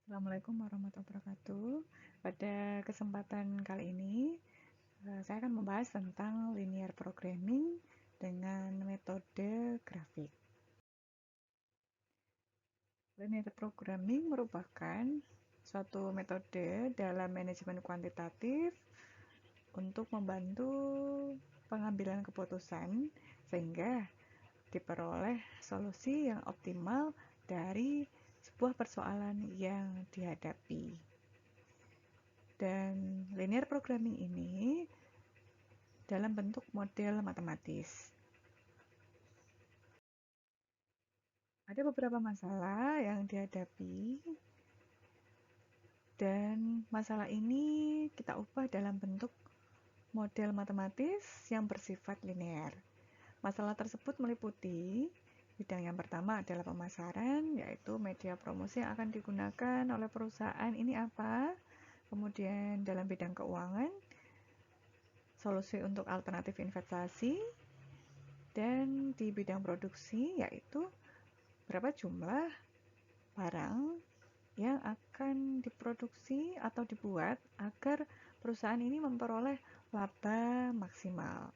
Assalamualaikum warahmatullahi wabarakatuh. Pada kesempatan kali ini, saya akan membahas tentang linear programming dengan metode grafik. Linear programming merupakan suatu metode dalam manajemen kuantitatif untuk membantu pengambilan keputusan sehingga diperoleh solusi yang optimal dari sebuah persoalan yang dihadapi. Dan linear programming ini dalam bentuk model matematis. Ada beberapa masalah yang dihadapi dan masalah ini kita ubah dalam bentuk model matematis yang bersifat linear. Masalah tersebut meliputi bidang yang pertama adalah pemasaran, yaitu media promosi yang akan digunakan oleh perusahaan ini apa. Kemudian dalam bidang keuangan, solusi untuk alternatif investasi, dan di bidang produksi yaitu berapa jumlah barang yang akan diproduksi atau dibuat agar perusahaan ini memperoleh laba maksimal.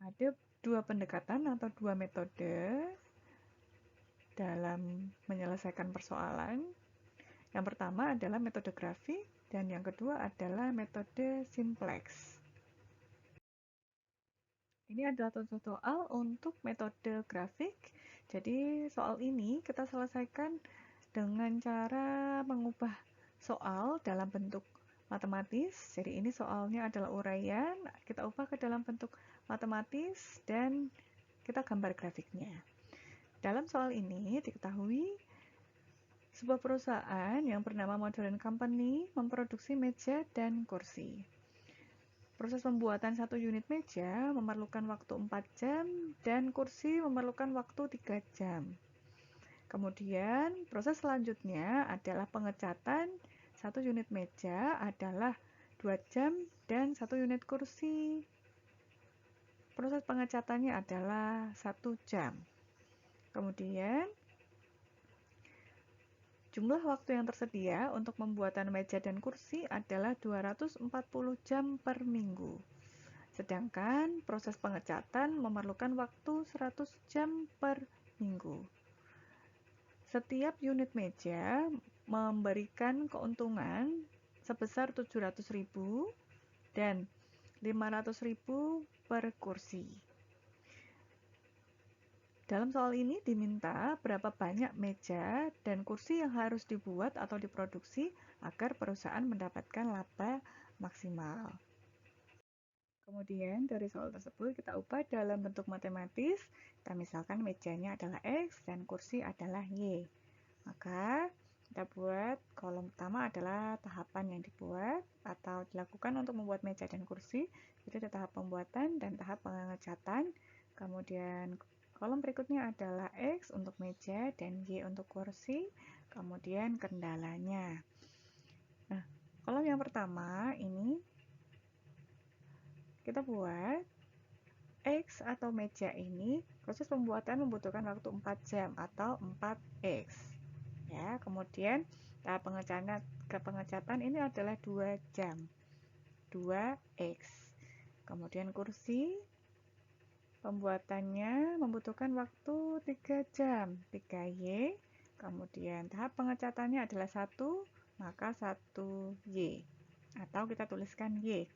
Ada dua pendekatan atau dua metode dalam menyelesaikan persoalan. Yang pertama adalah metode grafik dan yang kedua adalah metode simplex. Ini adalah contoh soal untuk metode grafik. Jadi soal ini kita selesaikan dengan cara mengubah soal dalam bentuk matematis. Jadi ini soalnya adalah uraian, kita ubah ke dalam bentuk matematis dan kita gambar grafiknya. Dalam soal ini diketahui sebuah perusahaan yang bernama Modern Company memproduksi meja dan kursi. Proses pembuatan satu unit meja memerlukan waktu 4 jam dan kursi memerlukan waktu 3 jam. Kemudian proses selanjutnya adalah pengecatan satu unit meja adalah 2 jam dan satu unit kursi. Proses pengecatannya adalah 1 jam. Kemudian jumlah waktu yang tersedia untuk pembuatan meja dan kursi adalah 240 jam per minggu. Sedangkan proses pengecatan memerlukan waktu 100 jam per minggu. Setiap unit meja memberikan keuntungan sebesar 700.000 dan 500.000 per kursi. Dalam soal ini diminta berapa banyak meja dan kursi yang harus dibuat atau diproduksi agar perusahaan mendapatkan laba maksimal. Kemudian dari soal tersebut kita ubah dalam bentuk matematis. Kita misalkan mejanya adalah X dan kursi adalah Y. Maka kita buat kolom pertama adalah tahapan yang dibuat atau dilakukan untuk membuat meja dan kursi. Jadi ada tahap pembuatan dan tahap pengecatan. Kemudian kolom berikutnya adalah X untuk meja dan Y untuk kursi. Kemudian kendalanya. Nah, kolom yang pertama ini kita buat X atau meja ini proses pembuatan membutuhkan waktu 4 jam atau 4X. Ya, kemudian tahap pengecatan ini adalah 2 jam. 2X. Kemudian kursi pembuatannya membutuhkan waktu 3 jam, 3Y. Kemudian tahap pengecatannya adalah 1, maka 1Y. Atau kita tuliskan Y.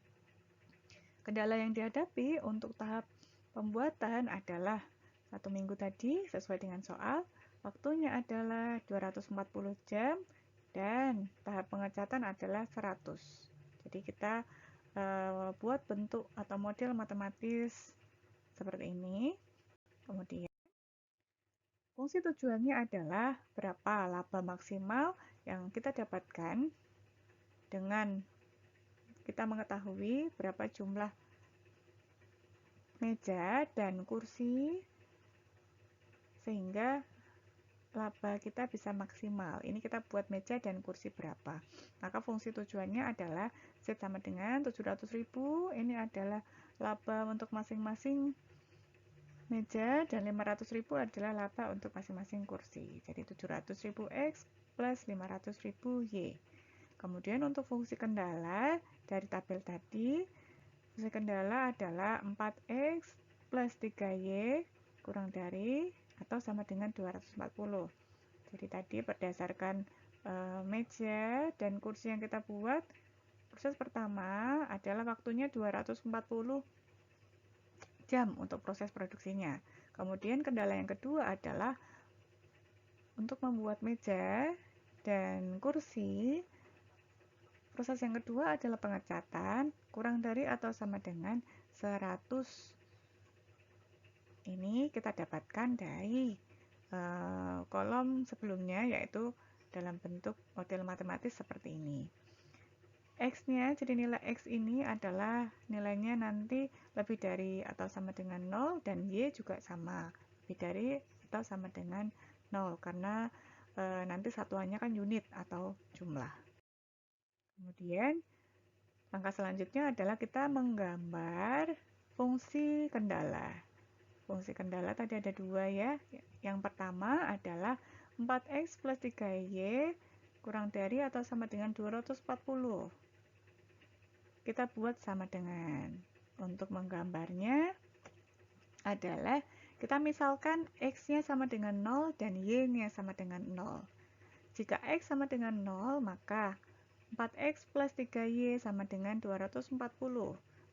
Kendala yang dihadapi untuk tahap pembuatan adalah 1 minggu tadi sesuai dengan soal. Waktunya adalah 240 jam dan tahap pengecatan adalah 100. Jadi kita buat bentuk atau model matematis seperti ini. Kemudian fungsi tujuannya adalah berapa laba maksimal yang kita dapatkan dengan kita mengetahui berapa jumlah meja dan kursi sehingga laba kita bisa maksimal. Ini kita buat meja dan kursi berapa. Maka fungsi tujuannya adalah Z sama dengan 700.000. Ini adalah laba untuk masing-masing meja dan 500.000 adalah laba untuk masing-masing kursi. Jadi 700.000 X plus 500.000 Y. Kemudian untuk fungsi kendala dari tabel tadi, fungsi kendala adalah 4X plus 3Y kurang dari atau sama dengan 240. Jadi tadi berdasarkan meja dan kursi yang kita buat, proses pertama adalah waktunya 240 jam untuk proses produksinya. Kemudian kendala yang kedua adalah untuk membuat meja dan kursi. Proses yang kedua adalah pengecatan kurang dari atau sama dengan 100. Ini kita dapatkan dari kolom sebelumnya, yaitu dalam bentuk model matematis seperti ini. X-nya, jadi nilai X ini adalah nilainya nanti lebih dari atau sama dengan 0, dan Y juga sama, lebih dari atau sama dengan 0, karena nanti satuannya kan unit atau jumlah. Kemudian, langkah selanjutnya adalah kita menggambar fungsi kendala. Fungsi kendala tadi ada dua ya. Yang pertama adalah 4X plus 3Y kurang dari atau sama dengan 240. Kita buat sama dengan. Untuk menggambarnya adalah kita misalkan X-nya sama dengan 0 dan Y-nya sama dengan 0. Jika X sama dengan 0, maka 4X plus 3Y sama dengan 240.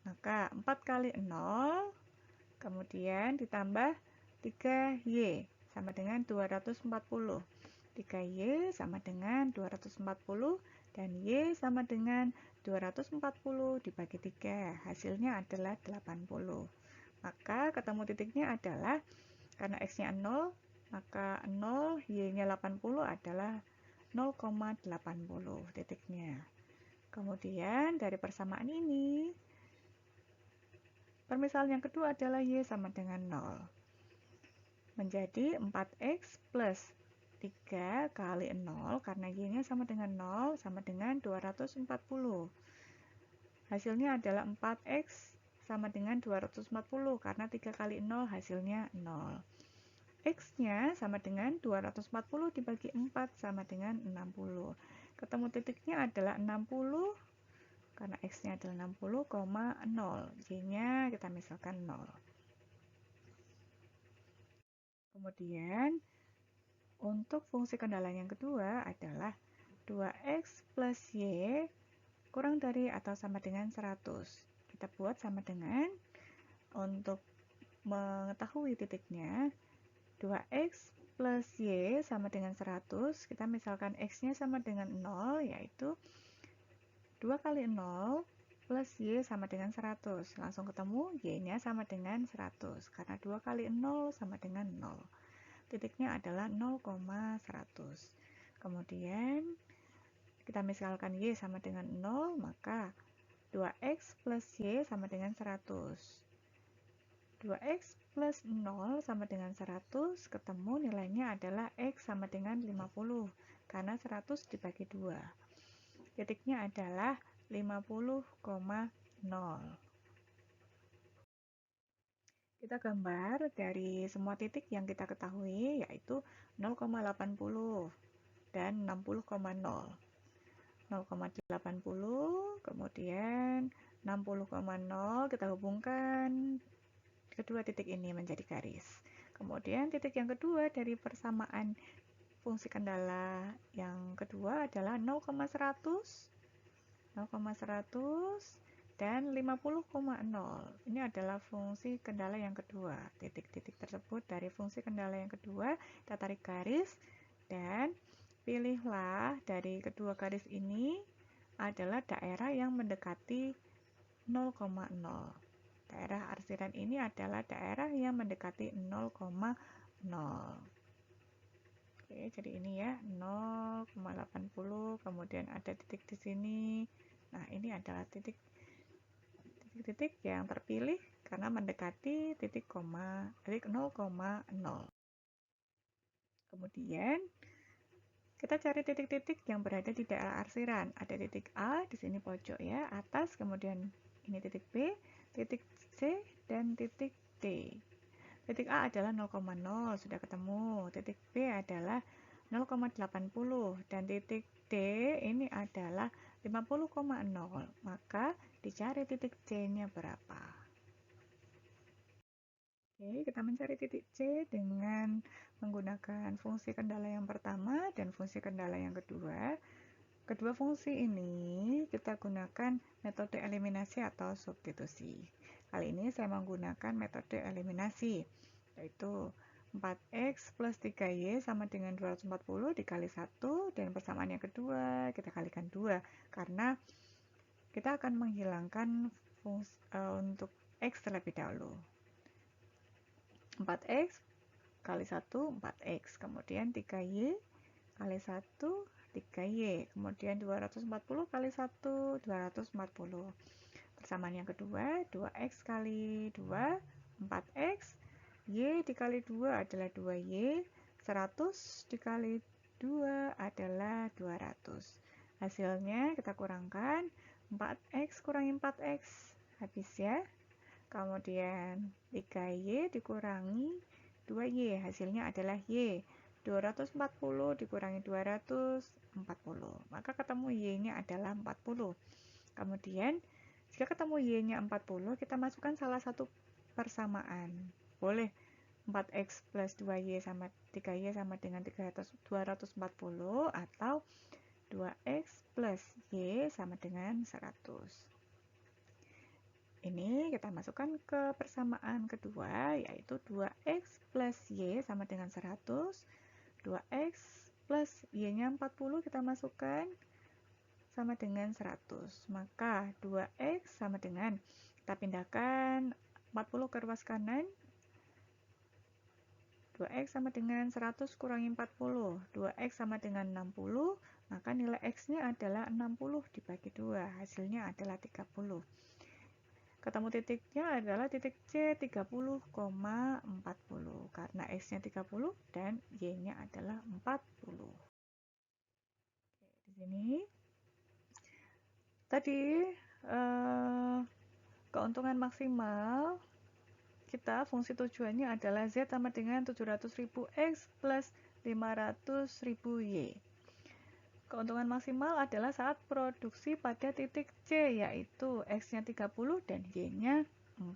Maka 4 kali 0 kemudian ditambah 3Y sama dengan 240. 3Y sama dengan 240 dan Y sama dengan 240 dibagi 3. Hasilnya adalah 80. Maka ketemu titiknya adalah, karena X-nya 0, maka 0, Y-nya 80 adalah 0,80 titiknya. Kemudian dari persamaan ini, permisalan yang kedua adalah Y sama dengan 0. Menjadi 4X plus 3 kali 0, karena Y-nya sama dengan 0, sama dengan 240. Hasilnya adalah 4X sama dengan 240, karena 3 kali 0 hasilnya 0. X-nya sama dengan 240 dibagi 4 sama dengan 60. Ketemu titiknya adalah 60, karena X-nya adalah 60,0, Y-nya kita misalkan 0. Kemudian, untuk fungsi kendala yang kedua adalah 2X plus Y kurang dari atau sama dengan 100. Kita buat sama dengan, untuk mengetahui titiknya, 2X plus Y sama dengan 100, kita misalkan X-nya sama dengan 0, yaitu 2 kali 0 plus Y sama dengan 100. Langsung ketemu, Y-nya sama dengan 100, karena 2 kali 0 sama dengan 0. Titiknya adalah 0,100. Kemudian, kita misalkan Y sama dengan 0, maka 2X plus Y sama dengan 100. 2X plus 0 sama dengan 100, ketemu nilainya adalah X sama dengan 50, karena 100 dibagi 2. Titiknya adalah 50,0. Kita gambar dari semua titik yang kita ketahui, yaitu 0,80 dan 60,0. 0,80, kemudian 60,0, kita hubungkan kedua titik ini menjadi garis. Kemudian titik yang kedua dari persamaan fungsi kendala yang kedua adalah 0,100, 0,100 dan 50,0. Ini adalah fungsi kendala yang kedua. Titik-titik tersebut dari fungsi kendala yang kedua, kita tarik garis dan pilihlah dari kedua garis ini adalah daerah yang mendekati 0,0. Daerah arsiran ini adalah daerah yang mendekati 0,0. Oke, jadi ini ya 0,80, kemudian ada titik di sini. Nah, ini adalah titik-titik yang terpilih karena mendekati titik 0,0. Kemudian kita cari titik-titik yang berada di daerah arsiran. Ada titik A di sini pojok ya, atas, kemudian ini titik B, titik C, dan titik D. Titik A adalah 0,0, sudah ketemu. Titik B adalah 0,80 dan titik D ini adalah 50,0. Maka dicari titik C-nya berapa. Oke, kita mencari titik C dengan menggunakan fungsi kendala yang pertama dan fungsi kendala yang kedua. Kedua fungsi ini kita gunakan metode eliminasi atau substitusi. Kali ini saya menggunakan metode eliminasi, yaitu 4x plus 3y sama dengan 240 dikali 1, dan persamaan yang kedua kita kalikan 2, karena kita akan menghilangkan fungsi, untuk x terlebih dahulu. 4x kali 1, 4x, kemudian 3y kali 1, 3y, kemudian 240 kali 1, 240. Persamaan yang kedua, 2x kali 2, 4x, y dikali 2 adalah 2y, 100 dikali 2 adalah 200. Hasilnya kita kurangkan, 4x kurangi 4x, habis ya. Kemudian 3y dikurangi 2y, hasilnya adalah y. 240 dikurangi 240, maka ketemu y-nya adalah 40. Kemudian jika ketemu y-nya 40, kita masukkan salah satu persamaan. Boleh 4x plus 2y sama 3y sama dengan 240, atau 2x plus y sama dengan 100. Ini kita masukkan ke persamaan kedua, yaitu 2x plus y sama dengan 100. 2x plus y-nya 40 kita masukkan sama dengan 100. Maka 2x sama dengan, kita pindahkan 40 ke ruas kanan. 2x sama dengan 100 kurangi 40. 2x sama dengan 60, maka nilai x-nya adalah 60 dibagi 2. Hasilnya adalah 30. Ketemu titiknya adalah titik C, 30,40, karena x-nya 30 dan y-nya adalah 40. Oke, di sini tadi keuntungan maksimal kita, fungsi tujuannya adalah z sama dengan 700.000 x plus 500.000 y. Keuntungan maksimal adalah saat produksi pada titik C, yaitu x-nya 30 dan y-nya 40.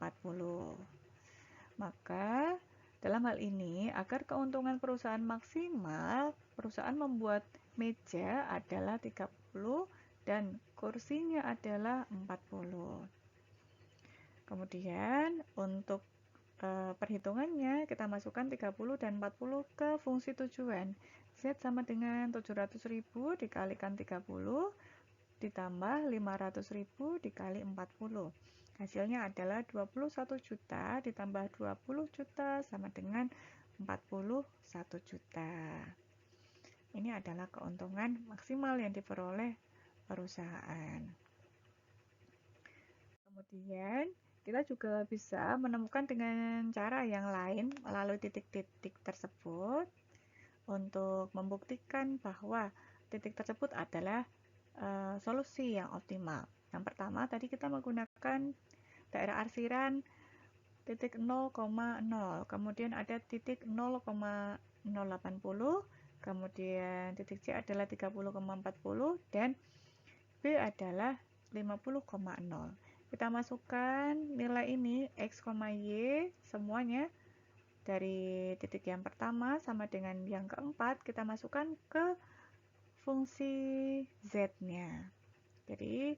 Maka dalam hal ini, agar keuntungan perusahaan maksimal, perusahaan membuat meja adalah 30 dan kursinya adalah 40. Kemudian untuk perhitungannya, kita masukkan 30 dan 40 ke fungsi tujuan. Z sama dengan 700.000 dikalikan 30 ditambah 500.000 dikali 40. Hasilnya adalah 21 juta ditambah 20 juta sama dengan 41 juta. Ini adalah keuntungan maksimal yang diperoleh perusahaan. Kemudian kita juga bisa menemukan dengan cara yang lain melalui titik-titik tersebut untuk membuktikan bahwa titik tersebut adalah solusi yang optimal. Yang pertama, tadi kita menggunakan daerah arsiran titik 0,0, kemudian ada titik 0,080, kemudian titik C adalah 30,40 dan B adalah 50,0. Kita masukkan nilai ini x, y semuanya dari titik yang pertama sama dengan yang keempat, kita masukkan ke fungsi z-nya. Jadi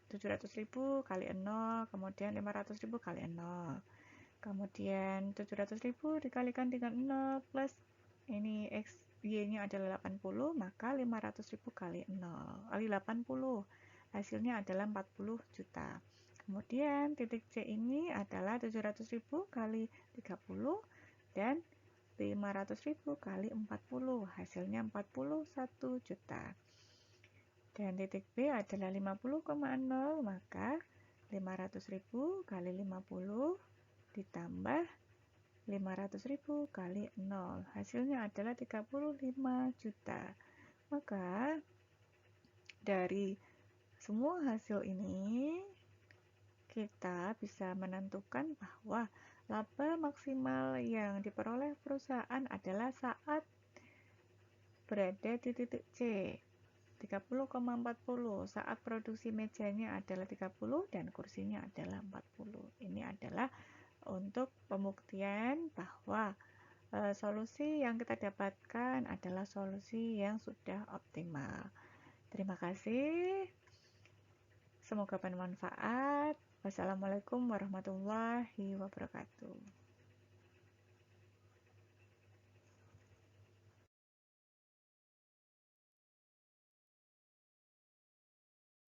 700.000 kali 0, kemudian 500.000 kali 0. Kemudian 700.000 dikalikan dengan 0 plus ini x, y-nya adalah 80, maka 500.000 kali 0, kali 80. Hasilnya adalah 40 juta. Kemudian titik C ini adalah 700.000 kali 30 dan 500.000 kali 40, hasilnya 41 juta. Dan titik B adalah 50,0, maka 500.000 kali 50 ditambah 500.000 kali 0, hasilnya adalah 35 juta. Maka dari semua hasil ini kita bisa menentukan bahwa Laba maksimal yang diperoleh perusahaan adalah saat berada di titik C 30,40, saat produksi mejanya adalah 30 dan kursinya adalah 40. Ini adalah untuk pembuktian bahwa solusi yang kita dapatkan adalah solusi yang sudah optimal. Terima kasih. Semoga bermanfaat. Wassalamualaikum warahmatullahi wabarakatuh.